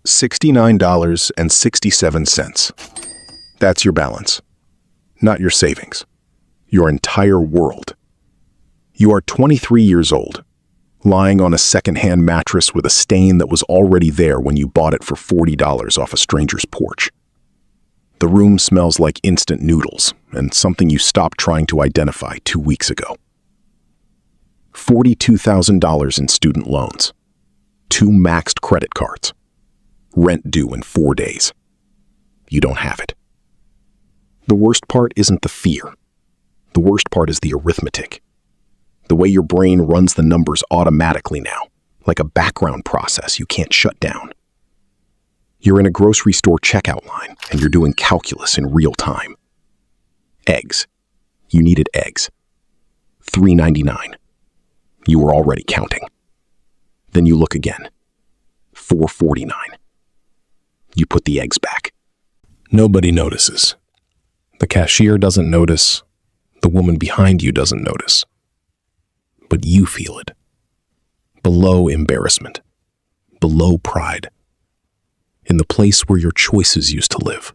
$69.67. That's your balance, not your savings. Your entire world. You are 23 years old, lying on a second-hand mattress with a stain that was already there when you bought it for $40 off a stranger's porch. The room smells like instant noodles and something you stopped trying to identify 2 weeks ago. $42,000 in student loans, 2 maxed credit cards, rent due in 4 days. You don't have it. The worst part isn't the fear. The worst part is the arithmetic. The way your brain runs the numbers automatically now, like a background process you can't shut down. You're in a grocery store checkout line and you're doing calculus in real time. Eggs. You needed eggs. $3.99. You were already counting. Then you look again. $4.49. You put the eggs back. Nobody notices. The cashier doesn't notice. The woman behind you doesn't notice. But you feel it. Below embarrassment. Below pride. In the place where your choices used to live.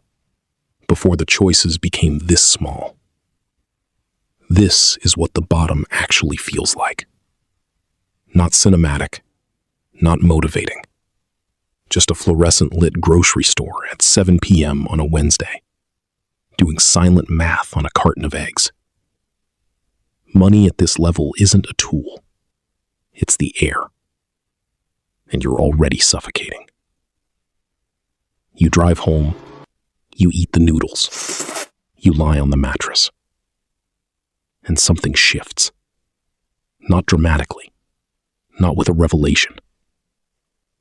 Before the choices became this small. This is what the bottom actually feels like. Not cinematic. Not motivating. Just a fluorescent-lit grocery store at 7 p.m. on a Wednesday. Doing silent math on a carton of eggs. Money at this level isn't a tool. It's the air. And you're already suffocating. You drive home. You eat the noodles. You lie on the mattress. And something shifts. Not dramatically. Not with a revelation.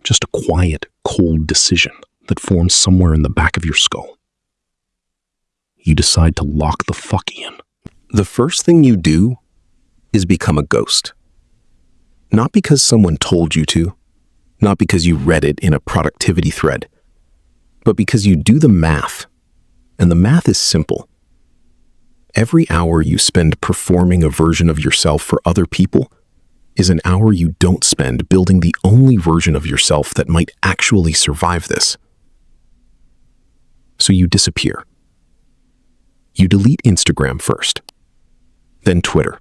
Just a quiet, cold decision that forms somewhere in the back of your skull. You decide to lock the fuck in. The first thing you do is become a ghost. Not because someone told you to, not because you read it in a productivity thread, but because you do the math, and the math is simple. Every hour you spend performing a version of yourself for other people is an hour you don't spend building the only version of yourself that might actually survive this. So you disappear. You delete Instagram first, then Twitter,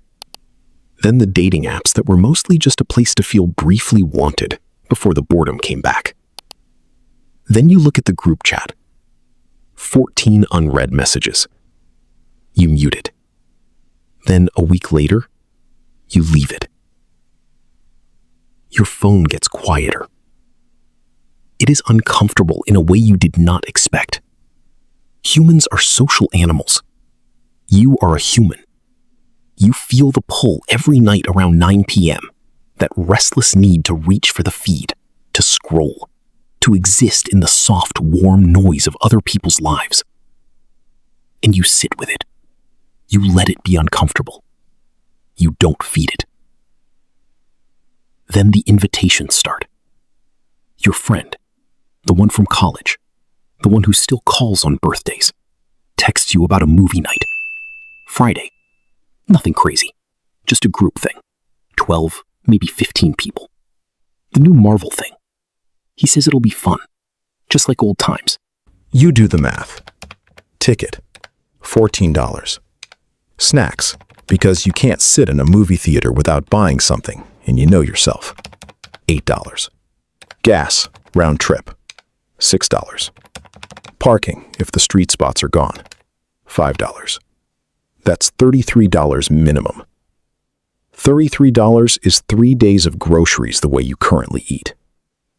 then the dating apps that were mostly just a place to feel briefly wanted before the boredom came back. Then you look at the group chat. 14 unread messages. You mute it. Then a week later, you leave it. Your phone gets quieter. It is uncomfortable in a way you did not expect. Humans are social animals. You are a human. You feel the pull every night around 9 p.m., that restless need to reach for the feed, to scroll, to exist in the soft, warm noise of other people's lives. And you sit with it. You let it be uncomfortable. You don't feed it. Then the invitations start. Your friend, the one from college, the one who still calls on birthdays, texts you about a movie night. Friday. Nothing crazy. Just a group thing. 12, maybe 15 people. The new Marvel thing. He says it'll be fun. Just like old times. You do the math. Ticket, $14. Snacks, because you can't sit in a movie theater without buying something, and you know yourself. $8. Gas, round trip, $6. Parking, if the street spots are gone, $5. That's $33 minimum. $33 is 3 days of groceries the way you currently eat.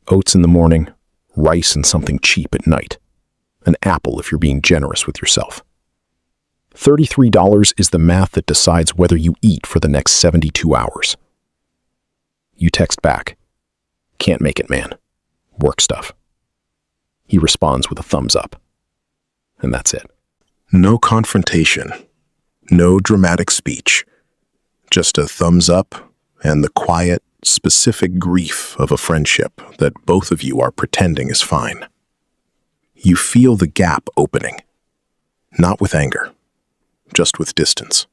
Oats in the morning, rice and something cheap at night. An apple if you're being generous with yourself. $33 is the math that decides whether you eat for the next 72 hours. You text back, "Can't make it, man. Work stuff." He responds with a thumbs up. And that's it. No confrontation. No dramatic speech, just a thumbs up and the quiet, specific grief of a friendship that both of you are pretending is fine. You feel the gap opening, not with anger, just with distance.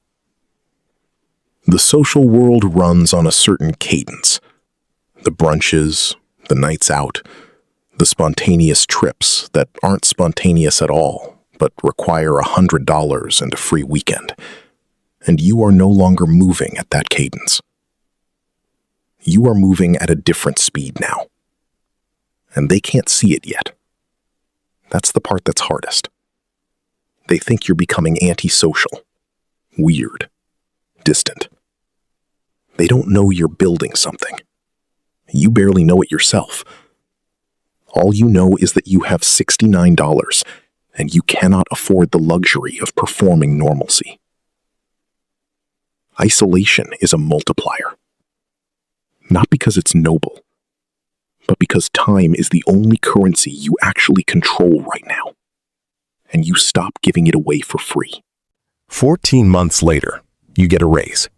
The social world runs on a certain cadence. The brunches, the nights out, The spontaneous trips that aren't spontaneous at all, but require $100 and a free weekend. And you are no longer moving at that cadence. You are moving at a different speed now. And they can't see it yet. That's the part that's hardest. They think you're becoming antisocial, weird, distant. They don't know you're building something. You barely know it yourself. All you know is that you have $69 and you cannot afford the luxury of performing normalcy. Isolation is a multiplier. Not because it's noble, but because time is the only currency you actually control right now, and you stop giving it away for free. 14 months later, you get a raise.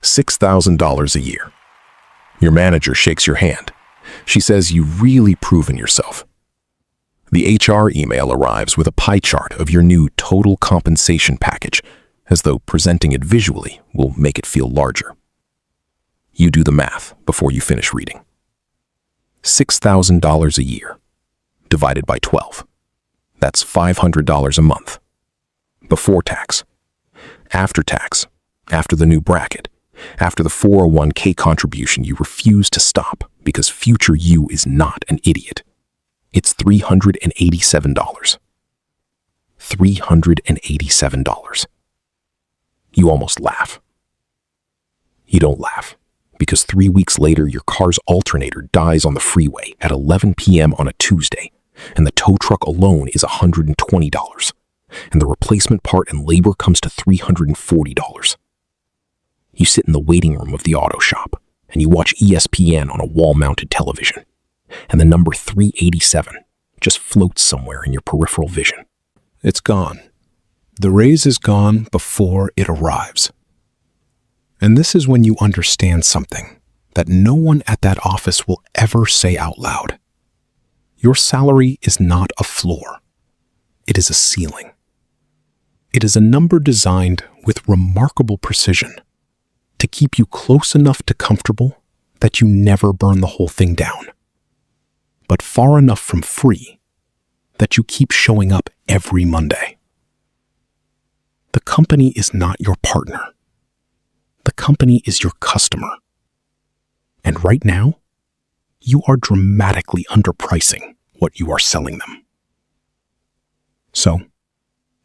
$6,000 a year. Your manager shakes your hand. She says you've really proven yourself. The HR email arrives with a pie chart of your new total compensation package, as though presenting it visually will make it feel larger. You do the math before you finish reading. $6,000 a year, divided by 12. That's $500 a month. Before tax. After tax. After the new bracket. After the 401k contribution you refuse to stop because future you is not an idiot. It's $387. $387. You almost laugh. You don't laugh, because 3 weeks later your car's alternator dies on the freeway at 11 p.m. on a Tuesday, and the tow truck alone is $120, and the replacement part and labor comes to $340. You sit in the waiting room of the auto shop, and you watch ESPN on a wall-mounted television, and the number 387 just floats somewhere in your peripheral vision. It's gone. The raise is gone before it arrives. And this is when you understand something that no one at that office will ever say out loud. Your salary is not a floor. It is a ceiling. It is a number designed with remarkable precision to keep you close enough to comfortable that you never burn the whole thing down, but far enough from free that you keep showing up every Monday. The company is not your partner. The company is your customer. And right now, you are dramatically underpricing what you are selling them. So,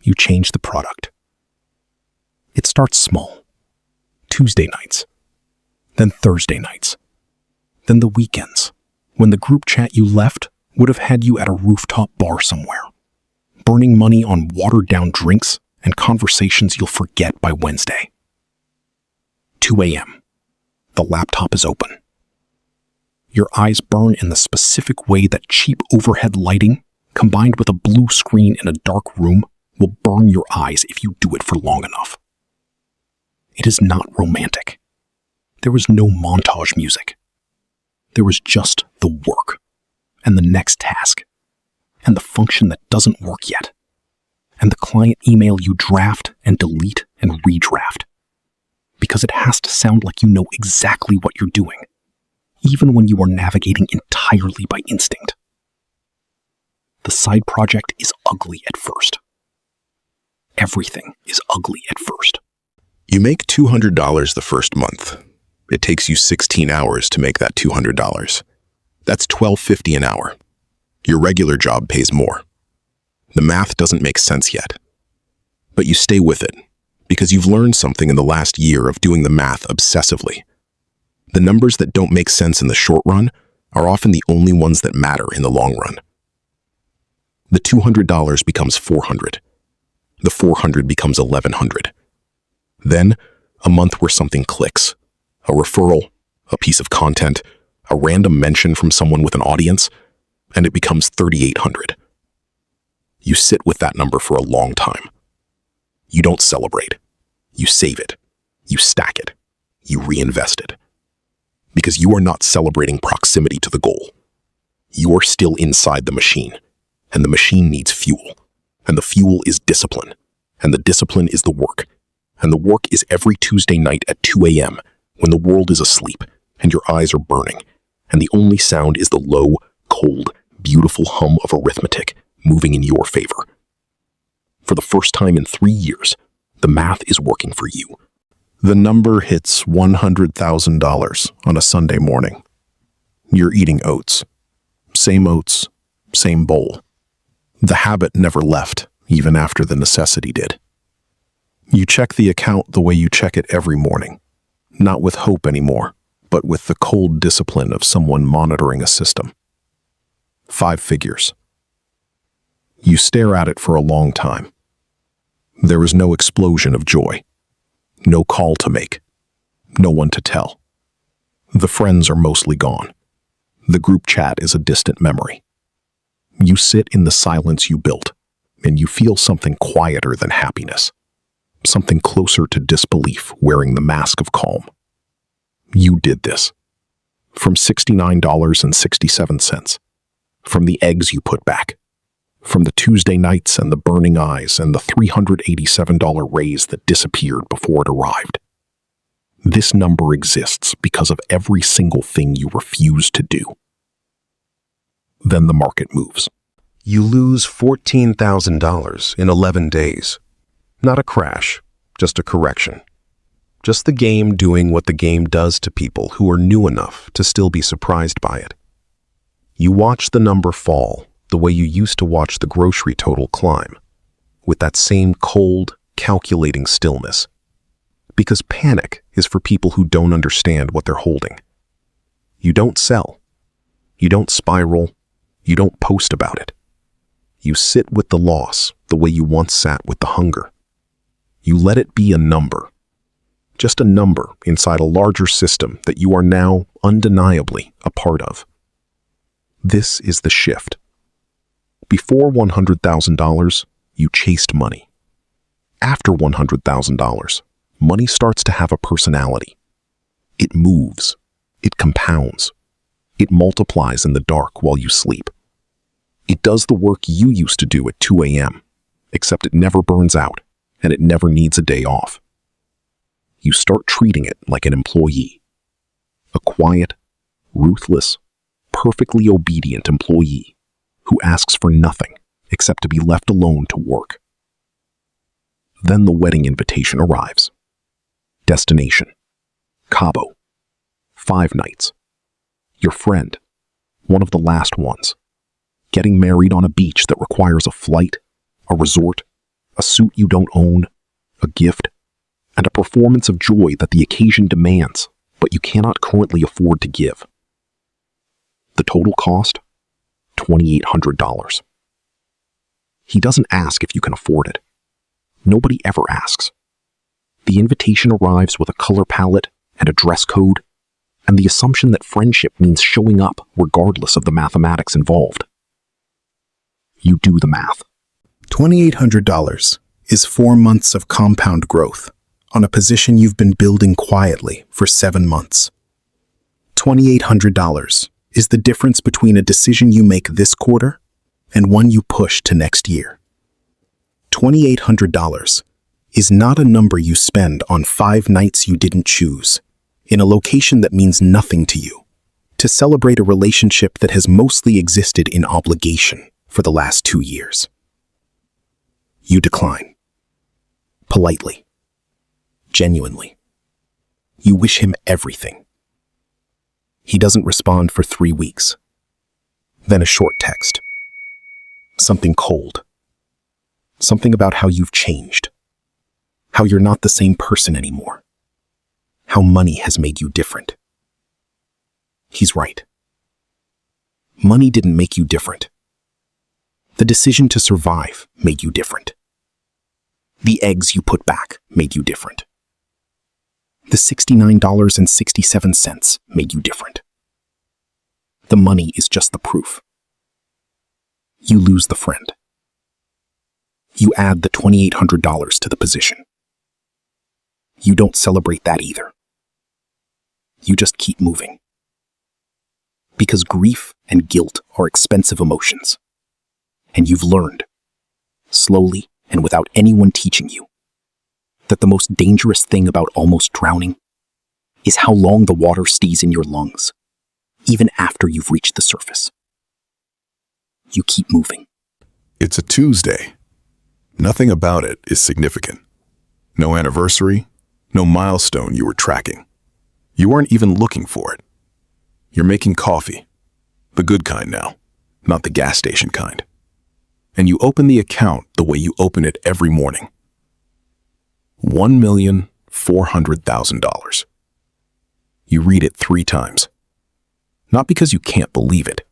you change the product. It starts small. Tuesday nights, then Thursday nights, then the weekends, when the group chat you left would have had you at a rooftop bar somewhere, burning money on watered-down drinks and conversations you'll forget by Wednesday. 2 a.m. The laptop is open. Your eyes burn in the specific way that cheap overhead lighting, combined with a blue screen in a dark room, will burn your eyes if you do it for long enough. It is not romantic. There was no montage music. There was just the work, and the next task, and the function that doesn't work yet, and the client email you draft and delete and redraft. Because it has to sound like you know exactly what you're doing, even when you are navigating entirely by instinct. The side project is ugly at first. Everything is ugly at first. You make $200 the first month. It takes you 16 hours to make that $200. That's $12.50 an hour. Your regular job pays more. The math doesn't make sense yet. But you stay with it, because you've learned something in the last year of doing the math obsessively. The numbers that don't make sense in the short run are often the only ones that matter in the long run. The $200 becomes $400. The $400 becomes $1,100. Then, a month where something clicks. A referral, a piece of content, a random mention from someone with an audience, and it becomes $3,800. You sit with that number for a long time. You don't celebrate. You save it. You stack it. You reinvest it. Because you are not celebrating proximity to the goal. You are still inside the machine, and the machine needs fuel, and the fuel is discipline, and the discipline is the work. And the work is every Tuesday night at 2 a.m. when the world is asleep and your eyes are burning, and the only sound is the low, cold beautiful hum of arithmetic moving in your favor. For the first time in 3 years, the math is working for you. The number hits $100,000 on a Sunday morning. You're eating oats, same bowl. The habit never left, even after the necessity did. You check the account the way you check it every morning, not with hope anymore, but with the cold discipline of someone monitoring a system. 5 figures. You stare at it for a long time. There is no explosion of joy, no call to make, no one to tell. The friends are mostly gone. The group chat is a distant memory. You sit in the silence you built, and you feel something quieter than happiness, something closer to disbelief wearing the mask of calm. You did this. From $69.67. From the eggs you put back. From the Tuesday nights and the burning eyes and the $387 raise that disappeared before it arrived. This number exists because of every single thing you refuse to do. Then the market moves. You lose $14,000 in 11 days. Not a crash, just a correction. Just the game doing what the game does to people who are new enough to still be surprised by it. You watch the number fall the way you used to watch the grocery total climb, with that same cold, calculating stillness. Because panic is for people who don't understand what they're holding. You don't sell. You don't spiral. You don't post about it. You sit with the loss the way you once sat with the hunger. You let it be a number. Just a number inside a larger system that you are now undeniably a part of. This is the shift. Before $100,000, you chased money. After $100,000, money starts to have a personality. It moves. It compounds. It multiplies in the dark while you sleep. It does the work you used to do at 2 a.m., except it never burns out, and it never needs a day off. You start treating it like an employee. A quiet, ruthless, perfectly obedient employee who asks for nothing except to be left alone to work. Then the wedding invitation arrives. Destination: Cabo. 5 nights. Your friend, one of the last ones, getting married on a beach that requires a flight, a resort, a suit you don't own, a gift, and a performance of joy that the occasion demands, but you cannot currently afford to give. The total cost? $2,800. He doesn't ask if you can afford it. Nobody ever asks. The invitation arrives with a color palette and a dress code, and the assumption that friendship means showing up regardless of the mathematics involved. You do the math. $2,800 is 4 months of compound growth on a position you've been building quietly for 7 months. $2,800 is the difference between a decision you make this quarter and one you push to next year. $2,800 is not a number you spend on 5 nights you didn't choose, in a location that means nothing to you, to celebrate a relationship that has mostly existed in obligation for the last 2 years. You decline. Politely. Genuinely. You wish him everything. He doesn't respond for 3 weeks. Then a short text. Something cold. Something about how you've changed. How you're not the same person anymore. How money has made you different. He's right. Money didn't make you different. The decision to survive made you different. The eggs you put back made you different. The $69.67 made you different. The money is just the proof. You lose the friend. You add the $2,800 to the position. You don't celebrate that either. You just keep moving. Because grief and guilt are expensive emotions. And you've learned, slowly and without anyone teaching you, that the most dangerous thing about almost drowning is how long the water stays in your lungs, even after you've reached the surface. You keep moving. It's a Tuesday. Nothing about it is significant. No anniversary, no milestone you were tracking. You weren't even looking for it. You're making coffee. The good kind now, not the gas station kind. And you open the account the way you open it every morning. $1,400,000. You read it 3 times. Not because you can't believe it,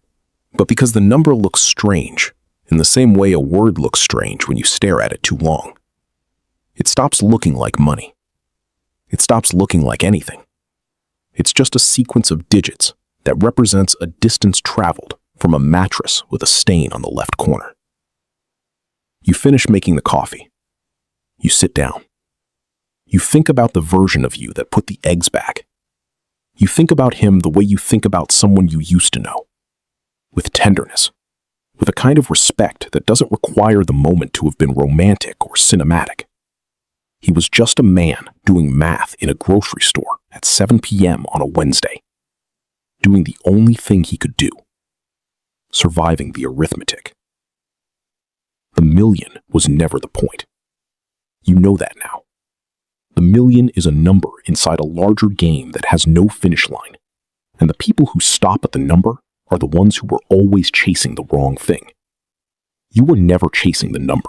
but because the number looks strange, in the same way a word looks strange when you stare at it too long. It stops looking like money. It stops looking like anything. It's just a sequence of digits that represents a distance traveled from a mattress with a stain on the left corner. You finish making the coffee. You sit down. You think about the version of you that put the eggs back. You think about him the way you think about someone you used to know, with tenderness, with a kind of respect that doesn't require the moment to have been romantic or cinematic. He was just a man doing math in a grocery store at 7 p.m. on a Wednesday, doing the only thing he could do, surviving the arithmetic. The million was never the point. You know that now. The million is a number inside a larger game that has no finish line, and the people who stop at the number are the ones who were always chasing the wrong thing. You were never chasing the number.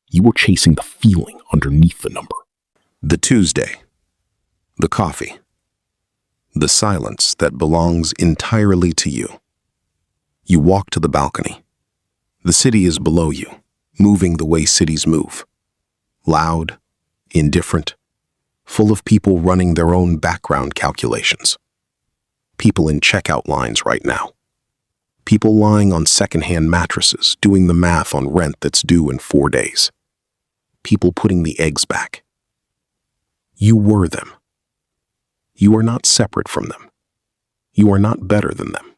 You were chasing the feeling underneath the number. The Tuesday. The coffee. The silence that belongs entirely to you. You walk to the balcony. The city is below you, moving the way cities move. Loud, indifferent, full of people running their own background calculations. People in checkout lines right now. People lying on secondhand mattresses doing the math on rent that's due in 4 days. People putting the eggs back. You were them. You are not separate from them. You are not better than them.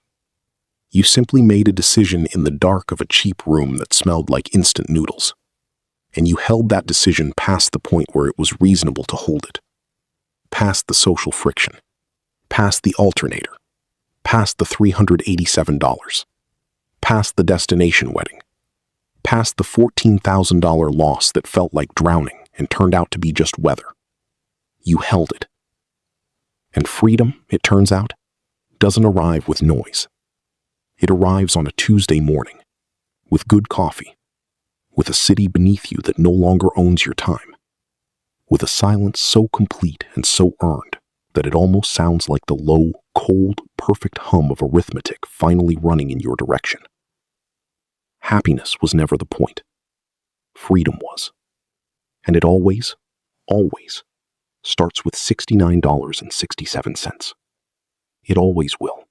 You simply made a decision in the dark of a cheap room that smelled like instant noodles. And you held that decision past the point where it was reasonable to hold it. Past the social friction. Past the alternator. Past the $387. Past the destination wedding. Past the $14,000 loss that felt like drowning and turned out to be just weather. You held it. And freedom, it turns out, doesn't arrive with noise. It arrives on a Tuesday morning, with good coffee, with a city beneath you that no longer owns your time, with a silence so complete and so earned that it almost sounds like the low, cold, perfect hum of arithmetic finally running in your direction. Happiness was never the point. Freedom was. And it always, always starts with $69.67. It always will.